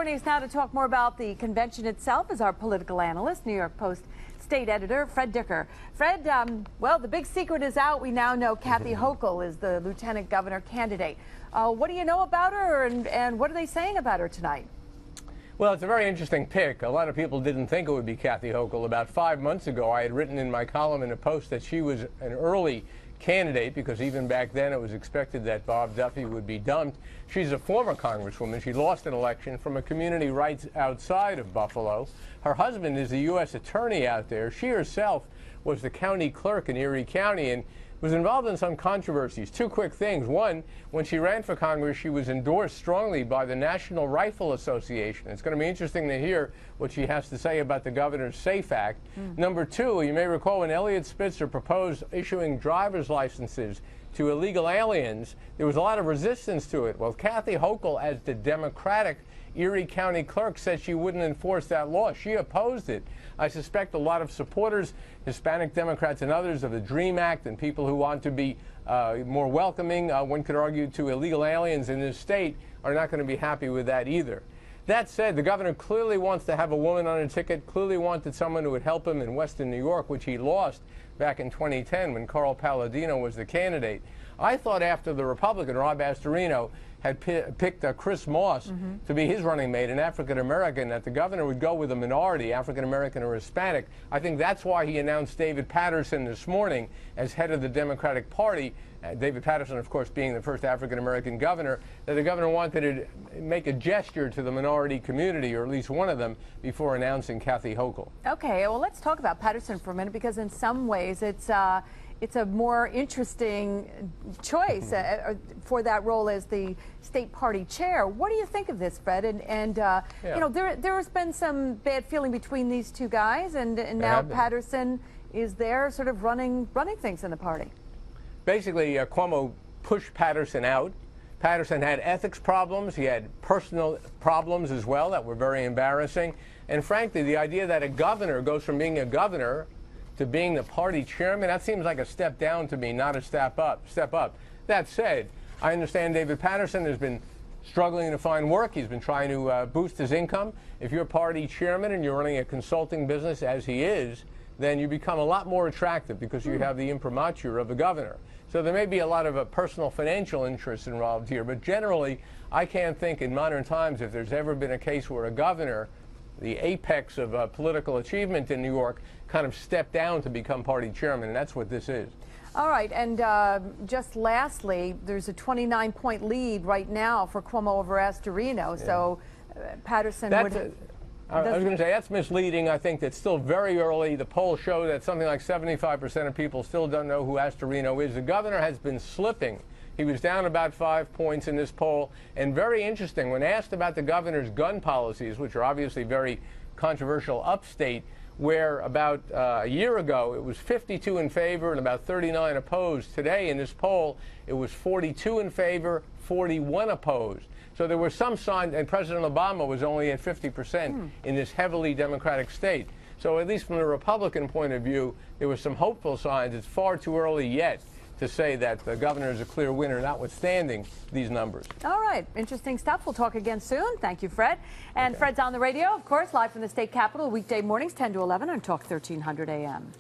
Joining us now to talk more about the convention itself is our political analyst, New York Post state editor, Fred Dicker. Fred, well, the big secret is out. We now know Kathy Hochul is the lieutenant governor candidate. What do you know about her, and what are they saying about her tonight? Well, it's a very interesting pick. A lot of people didn't think it would be Kathy Hochul. About 5 months ago, I had written in my column in the Post that she was an early candidate because even back then it was expected that Bob Duffy would be dumped. She's a former congresswoman. She lost an election from a community right outside of Buffalo. Her husband is the U.S. attorney out there. She herself was the county clerk in Erie County and was involved in some controversies. Two quick things. One, when she ran for Congress, she was endorsed strongly by the National Rifle Association. It's going to be interesting to hear what she has to say about the Governor's SAFE Act. Number two, you may recall when Eliot Spitzer proposed issuing driver's licenses to illegal aliens, there was a lot of resistance to it. Well, Kathy Hochul, as the Democratic Erie County clerk, said she wouldn't enforce that law. She opposed it. I suspect a lot of supporters, Hispanic Democrats and others, of the DREAM Act and people who want to be more welcoming, one could argue, to illegal aliens in this state are not going to be happy with that either. That said, the governor clearly wants to have a woman on a ticket, clearly wanted someone who would help him in Western New York, which he lost back in 2010 when Carl Palladino was the candidate. I thought after the Republican, Rob Astorino, had picked Chris Moss to be his running mate, an African-American, that the governor would go with a minority, African-American or Hispanic. I think that's why he announced David Paterson this morning as head of the Democratic Party. David Paterson, of course, being the first African-American governor, that the governor wanted to make a gesture to the minority community, or at least one of them, before announcing Kathy Hochul. Okay, well, let's talk about Paterson for a minute, because in some ways it's a more interesting choice for that role as the state party chair. What do you think of this, Fred? And you know, there has been some bad feeling between these two guys, and now Paterson is there sort of running things in the party. Basically, Cuomo pushed Paterson out. Paterson had ethics problems. He had personal problems as well that were very embarrassing. And frankly, the idea that a governor goes from being a governor to being the party chairman, that seems like a step down to me, not a step up. That said, I understand David Paterson has been struggling to find work. He's been trying to boost his income. If you're party chairman and you're running a consulting business, as he is, then you become a lot more attractive because you have the imprimatur of the governor. So there may be a lot of personal financial interests involved here, but generally, I can't think in modern times if there's ever been a case where a governor, the apex of political achievement in New York, kind of stepped down to become party chairman, and that's what this is. All right, and just lastly, there's a 29-point lead right now for Cuomo over Astorino, so Paterson would... I was going to say, that's misleading. I think that's still very early. The polls show that something like 75% of people still don't know who Astorino is. The governor has been slipping. He was down about 5 points in this poll. And very interesting, when asked about the governor's gun policies, which are obviously very controversial upstate, where about a year ago it was 52 in favor and about 39 opposed. Today in this poll, it was 42 in favor, 41 opposed. So there were some signs, and President Obama was only at 50% in this heavily Democratic state. So at least from the Republican point of view, there were some hopeful signs. It's far too early yet to say that the governor is a clear winner, notwithstanding these numbers. All right. Interesting stuff. We'll talk again soon. Thank you, Fred. And Fred's on the radio, of course, live from the state capitol, weekday mornings, 10 to 11 on Talk 1300 AM.